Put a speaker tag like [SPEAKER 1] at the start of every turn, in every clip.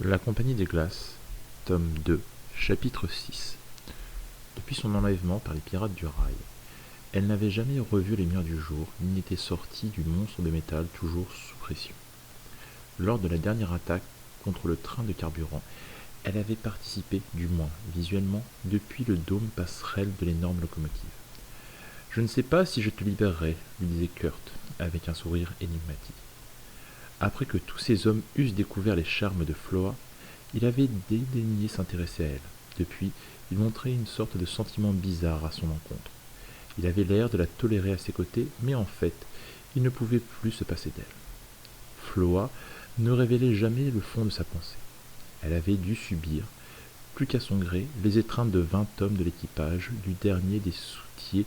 [SPEAKER 1] La Compagnie des Glaces, tome 2, chapitre 6. Depuis son enlèvement par les pirates du rail, elle n'avait jamais revu les lumières du jour, ni n'était sortie du monstre de métal toujours sous pression. Lors de la dernière attaque contre le train de carburant, elle avait participé, du moins visuellement, depuis le dôme passerelle de l'énorme locomotive. « Je ne sais pas si je te libérerai, lui disait Kurt, avec un sourire énigmatique. Après que tous ces hommes eussent découvert les charmes de Floa, il avait dédaigné s'intéresser à elle. Depuis, il montrait une sorte de sentiment bizarre à son encontre. Il avait l'air de la tolérer à ses côtés, mais en fait, il ne pouvait plus se passer d'elle. Floa ne révélait jamais le fond de sa pensée. Elle avait dû subir, plus qu'à son gré, les étreintes de 20 hommes de l'équipage, du dernier des soutiers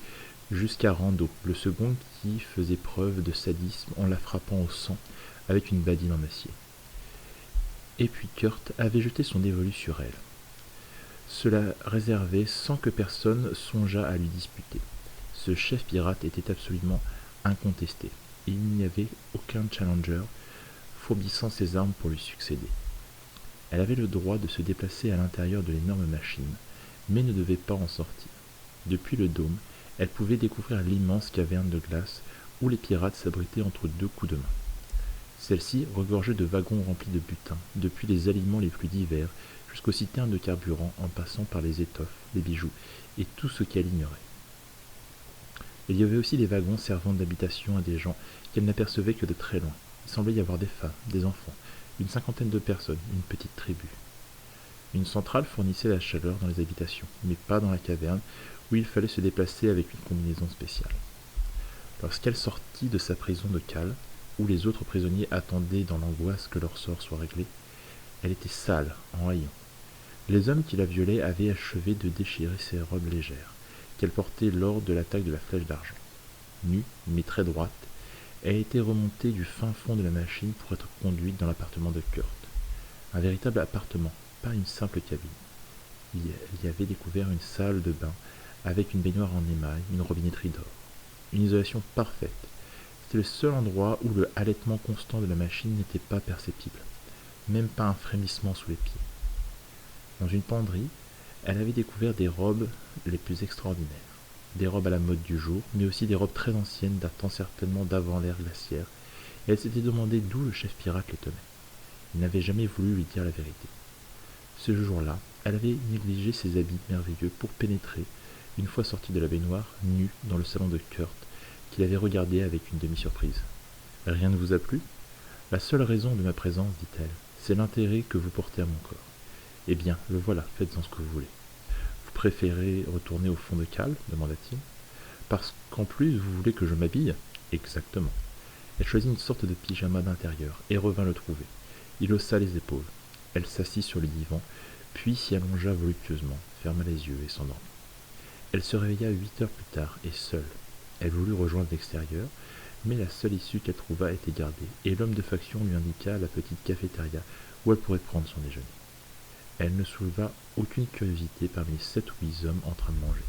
[SPEAKER 1] jusqu'à Rando, le second qui faisait preuve de sadisme en la frappant au sang avec une badine en acier. Et puis Kurt avait jeté son dévolu sur elle. Cela réservé sans que personne songeât à lui disputer. Ce chef pirate était absolument incontesté. Il n'y avait aucun challenger fourbissant ses armes pour lui succéder. Elle avait le droit de se déplacer à l'intérieur de l'énorme machine, mais ne devait pas en sortir. Depuis le dôme, elle pouvait découvrir l'immense caverne de glace où les pirates s'abritaient entre deux coups de main. Celle-ci regorgeait de wagons remplis de butin, depuis les aliments les plus divers jusqu'aux citernes de carburant en passant par les étoffes, les bijoux et tout ce qu'elle ignorait. Il y avait aussi des wagons servant d'habitation à des gens qu'elle n'apercevait que de très loin. Il semblait y avoir des femmes, des enfants, une cinquantaine de personnes, une petite tribu. Une centrale fournissait la chaleur dans les habitations, mais pas dans la caverne où il fallait se déplacer avec une combinaison spéciale. Lorsqu'elle sortit de sa prison de cale, où les autres prisonniers attendaient dans l'angoisse que leur sort soit réglé, elle était sale, en haillons. Les hommes qui la violaient avaient achevé de déchirer ses robes légères, qu'elle portait lors de l'attaque de la Flèche d'Argent. Nue, mais très droite, elle était remontée du fin fond de la machine pour être conduite dans l'appartement de Kurt. Un véritable appartement, pas une simple cabine. Il y avait découvert une salle de bain avec une baignoire en émail, une robinetterie d'or. Une isolation parfaite. C'était le seul endroit où le halètement constant de la machine n'était pas perceptible, même pas un frémissement sous les pieds. Dans une penderie, elle avait découvert des robes les plus extraordinaires. Des robes à la mode du jour, mais aussi des robes très anciennes datant certainement d'avant l'ère glaciaire, et elle s'était demandé d'où le chef pirate les tenait. Il n'avait jamais voulu lui dire la vérité. Ce jour-là, elle avait négligé ses habits merveilleux pour pénétrer, une fois sortie de la baignoire, nue dans le salon de Kurt, qu'il avait regardé avec une demi-surprise. « Rien ne vous a plu ? La seule raison de ma présence, dit-elle, c'est l'intérêt que vous portez à mon corps. Eh bien, le voilà, faites-en ce que vous voulez. Vous préférez retourner au fond de cale ? Demanda-t-il. Parce qu'en plus, vous voulez que je m'habille ? Exactement. Elle choisit une sorte de pyjama d'intérieur et revint le trouver. Il haussa les épaules. Elle s'assit sur le divan, puis s'y allongea voluptueusement, ferma les yeux et s'endormit. Elle se réveilla 8 heures plus tard, et seule. Elle voulut rejoindre l'extérieur, mais la seule issue qu'elle trouva était gardée, et l'homme de faction lui indiqua la petite cafétéria où elle pourrait prendre son déjeuner. Elle ne souleva aucune curiosité parmi les 7 ou 8 hommes en train de manger.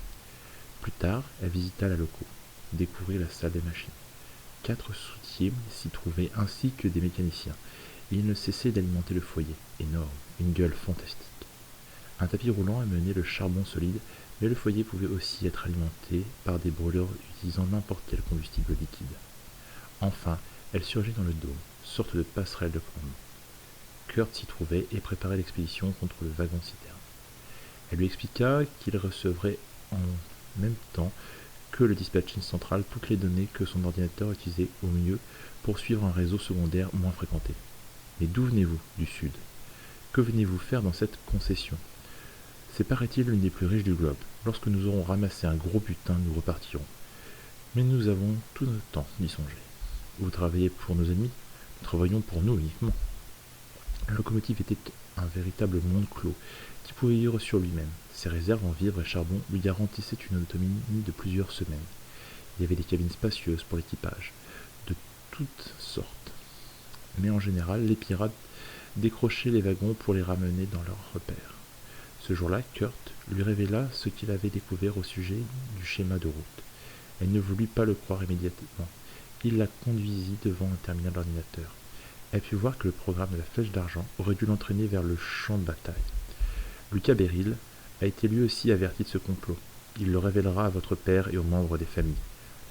[SPEAKER 1] Plus tard, elle visita la loco, découvrit la salle des machines. 4 soutiers s'y trouvaient ainsi que des mécaniciens, et ils ne cessaient d'alimenter le foyer, énorme, une gueule fantastique. Un tapis roulant amenait le charbon solide, mais le foyer pouvait aussi être alimenté par des brûleurs utilisant n'importe quel combustible liquide. Enfin, elle surgit dans le dôme, sorte de passerelle de commandement. Kurt s'y trouvait et préparait l'expédition contre le wagon-citerne. Elle lui expliqua qu'il recevrait en même temps que le dispatching central toutes les données que son ordinateur utilisait au mieux pour suivre un réseau secondaire moins fréquenté. « Mais d'où venez-vous ? Du Sud. Que venez-vous faire dans cette concession ? C'est paraît-il l'une des plus riches du globe. Lorsque nous aurons ramassé un gros butin, nous repartirons. Mais nous avons tout notre temps d'y songer. Vous travaillez pour nos ennemis ? Nous travaillons pour nous uniquement. » La locomotive était un véritable monde clos qui pouvait vivre sur lui-même. Ses réserves en vivres et charbon lui garantissaient une autonomie de plusieurs semaines. Il y avait des cabines spacieuses pour l'équipage, de toutes sortes. Mais en général, les pirates décrochaient les wagons pour les ramener dans leurs repères. Ce jour-là, Kurt lui révéla ce qu'il avait découvert au sujet du schéma de route. Elle ne voulut pas le croire immédiatement. Il la conduisit devant un terminal d'ordinateur. Elle put voir que le programme de la Flèche d'Argent aurait dû l'entraîner vers le champ de bataille. Lucas Beryl a été lui aussi averti de ce complot. Il le révélera à votre père et aux membres des familles.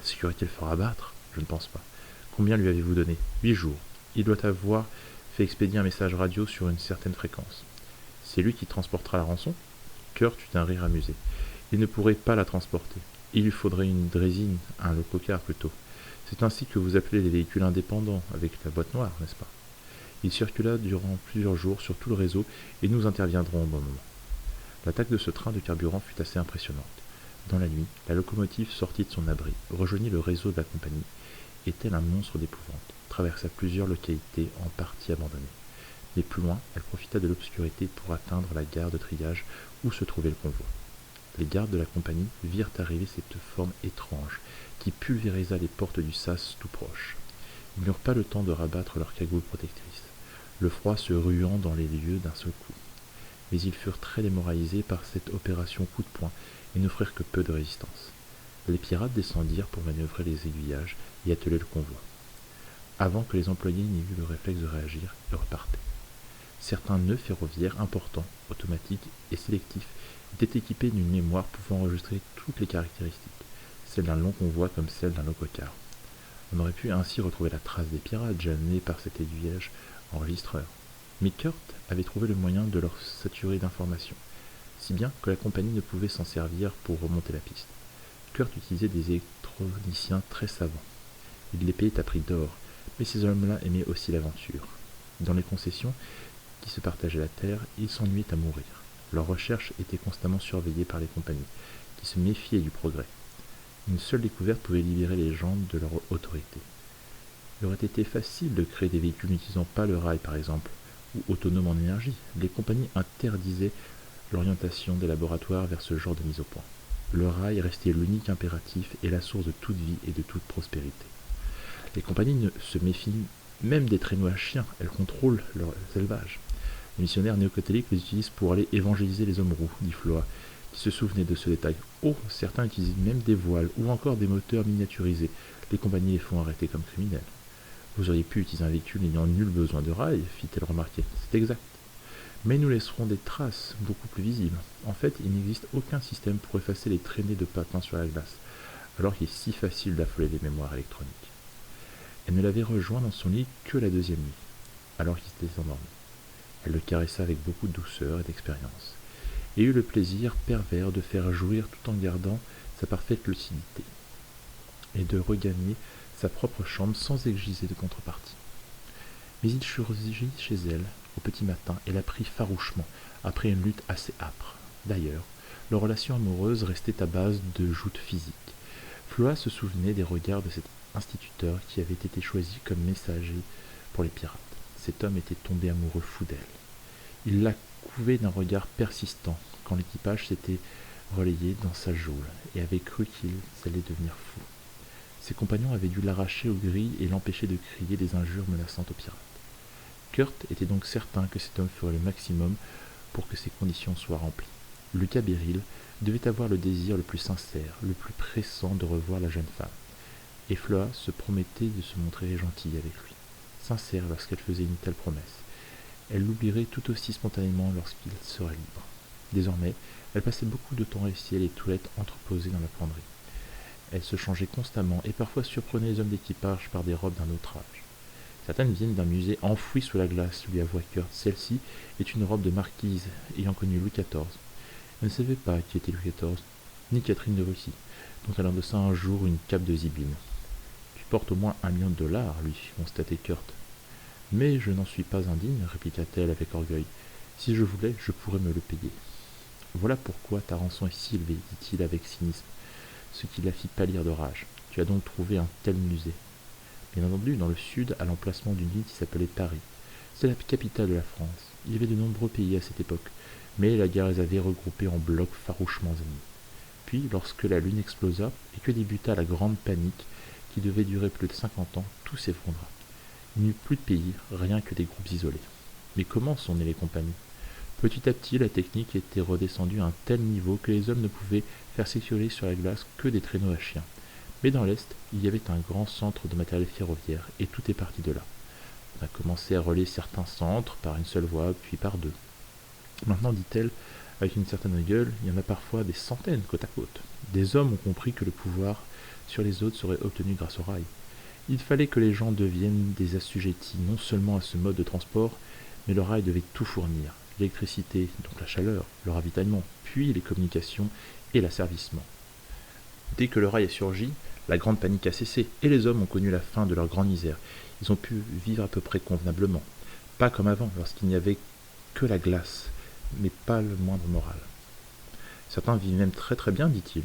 [SPEAKER 1] La sécurité le fera abattre? Je ne pense pas. Combien lui avez-vous donné? 8 jours. Il doit avoir fait expédier un message radio sur une certaine fréquence. C'est lui qui transportera la rançon? Kurt eut un rire amusé. Il ne pourrait pas la transporter. Il lui faudrait une draisine, un lococar plutôt. C'est ainsi que vous appelez les véhicules indépendants, avec la boîte noire, n'est-ce pas? Il circula durant plusieurs jours sur tout le réseau et nous interviendrons au bon moment. L'attaque de ce train de carburant fut assez impressionnante. Dans la nuit, la locomotive sortit de son abri, rejoignit le réseau de la compagnie, et tel un monstre d'épouvante, traversa plusieurs localités en partie abandonnées. Mais plus loin, elle profita de l'obscurité pour atteindre la gare de triage où se trouvait le convoi. Les gardes de la compagnie virent arriver cette forme étrange qui pulvérisa les portes du sas tout proche. Ils n'eurent pas le temps de rabattre leurs cagoules protectrices, le froid se ruant dans les lieux d'un seul coup. Mais ils furent très démoralisés par cette opération coup de poing et n'offrirent que peu de résistance. Les pirates descendirent pour manœuvrer les aiguillages et atteler le convoi. Avant que les employés n'aient eu le réflexe de réagir, ils repartaient. Certains nœuds ferroviaires importants, automatiques et sélectifs étaient équipés d'une mémoire pouvant enregistrer toutes les caractéristiques, celles d'un long convoi comme celles d'un lococar. On aurait pu ainsi retrouver la trace des pirates jalonnés par cet aiguillage enregistreur. Mais Kurt avait trouvé le moyen de leur saturer d'informations, si bien que la compagnie ne pouvait s'en servir pour remonter la piste. Kurt utilisait des électroniciens très savants. Il les payait à prix d'or, mais ces hommes-là aimaient aussi l'aventure. Dans les concessions qui se partageaient la terre, ils s'ennuyaient à mourir. Leurs recherches étaient constamment surveillées par les compagnies, qui se méfiaient du progrès. Une seule découverte pouvait libérer les gens de leur autorité. Il aurait été facile de créer des véhicules n'utilisant pas le rail, par exemple, ou autonomes en énergie. Les compagnies interdisaient l'orientation des laboratoires vers ce genre de mise au point. Le rail restait l'unique impératif et la source de toute vie et de toute prospérité. Les compagnies ne se méfient même des traîneaux à chiens, elles contrôlent leur élevage. Les missionnaires néo-catholiques les utilisent pour aller évangéliser les hommes roux, dit Floa, qui se souvenait de ce détail. Oh, certains utilisent même des voiles ou encore des moteurs miniaturisés. Les compagnies les font arrêter comme criminels. Vous auriez pu utiliser un véhicule n'ayant nul besoin de rail, fit-elle remarquer. C'est exact. Mais nous laisserons des traces beaucoup plus visibles. En fait, il n'existe aucun système pour effacer les traînées de patins sur la glace, alors qu'il est si facile d'affoler les mémoires électroniques. Elle ne l'avait rejoint dans son lit que la deuxième nuit, alors qu'il s'était endormi. Elle le caressa avec beaucoup de douceur et d'expérience, et eut le plaisir pervers de faire jouir tout en gardant sa parfaite lucidité, et de regagner sa propre chambre sans exiger de contrepartie. Mais il surgit chez elle, au petit matin, et la prit farouchement, après une lutte assez âpre. D'ailleurs, leur relation amoureuse restait à base de joutes physiques. Floa se souvenait des regards de cet instituteur qui avait été choisi comme messager pour les pirates. Cet homme était tombé amoureux fou d'elle. Il la couvait d'un regard persistant quand l'équipage s'était relayé dans sa geôle et avait cru qu'ils allaient devenir fous. Ses compagnons avaient dû l'arracher aux grilles et l'empêcher de crier des injures menaçantes aux pirates. Kurt était donc certain que cet homme ferait le maximum pour que ces conditions soient remplies. Lucas Beryl devait avoir le désir le plus sincère, le plus pressant de revoir la jeune femme. Et Floa se promettait de se montrer gentille avec lui, sincère lorsqu'elle faisait une telle promesse. Elle l'oublierait tout aussi spontanément lorsqu'il serait libre. Désormais, elle passait beaucoup de temps à essayer les toilettes entreposées dans la penderie. Elle se changeait constamment et parfois surprenait les hommes d'équipage par des robes d'un autre âge. Certaines viennent d'un musée enfoui sous la glace, lui avoua Kurt. Celle-ci est une robe de marquise ayant connu Louis XIV. Elle ne savait pas qui était Louis XIV, ni Catherine de Russie, dont elle endossa un jour une cape de zibine. Tu portes au moins $1 million, lui fit constater Kurt. Mais je n'en suis pas indigne, répliqua-t-elle avec orgueil. Si je voulais, je pourrais me le payer. Voilà pourquoi ta rançon est si élevée, dit-il avec cynisme, ce qui la fit pâlir de rage. Tu as donc trouvé un tel musée. Bien entendu, dans le sud, à l'emplacement d'une ville qui s'appelait Paris. C'est la capitale de la France. Il y avait de nombreux pays à cette époque, mais la guerre les avait regroupés en blocs farouchement ennemis. Puis, lorsque la lune explosa et que débuta la grande panique, qui devait durer plus de 50 ans, tout s'effondra. Il n'y eut plus de pays, rien que des groupes isolés. Mais comment sont nées les compagnies? Petit à petit, la technique était redescendue à un tel niveau que les hommes ne pouvaient faire circuler sur la glace que des traîneaux à chiens. Mais dans l'Est, il y avait un grand centre de matériel ferroviaire, et tout est parti de là. On a commencé à relayer certains centres par une seule voix, puis par deux. Maintenant, dit-elle, avec une certaine gueule, il y en a parfois des centaines côte à côte. Des hommes ont compris que le pouvoir sur les autres serait obtenu grâce au rail. Il fallait que les gens deviennent des assujettis non seulement à ce mode de transport, mais le rail devait tout fournir. L'électricité, donc la chaleur, le ravitaillement, puis les communications et l'asservissement. Dès que le rail a surgi, la grande panique a cessé et les hommes ont connu la fin de leur grande misère. Ils ont pu vivre à peu près convenablement. Pas comme avant, lorsqu'il n'y avait que la glace, mais pas le moindre moral. Certains vivent même très très bien, dit-il.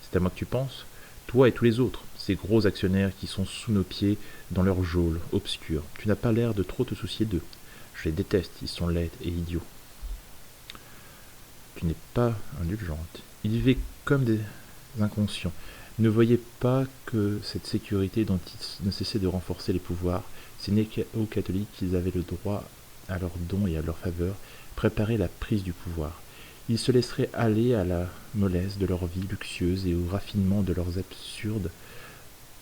[SPEAKER 1] C'est à moi que tu penses, toi et tous les autres, ces gros actionnaires qui sont sous nos pieds dans leur geôle obscure. Tu n'as pas l'air de trop te soucier d'eux. Je les déteste, ils sont laids et idiots. Tu n'es pas indulgente. Ils vivaient comme des inconscients. Ils ne voyaient pas que cette sécurité dont ils ne cessaient de renforcer les pouvoirs, ces néo-catholiques qu'ils avaient le droit à leurs dons et à leur faveur, préparait la prise du pouvoir. Ils se laisseraient aller à la mollesse de leur vie luxueuse et au raffinement de leurs absurdes.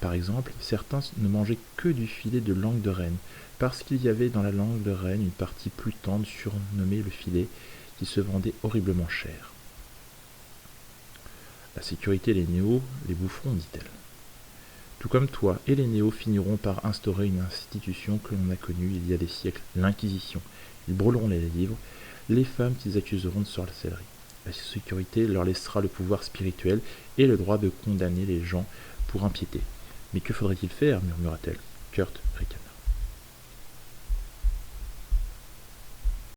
[SPEAKER 1] Par exemple, certains ne mangeaient que du filet de langue de reine, parce qu'il y avait dans la langue de reine une partie plus tendre surnommée le filet, qui se vendait horriblement cher. La sécurité et les néos les boufferont, dit-elle. Tout comme toi et les néos finiront par instaurer une institution que l'on a connue il y a des siècles, l'Inquisition. Ils brûleront les livres, les femmes qu'ils accuseront de sorcellerie. La sécurité leur laissera le pouvoir spirituel et le droit de condamner les gens pour impiété. Mais que faudrait-il faire, murmura-t-elle. Kurt ricana.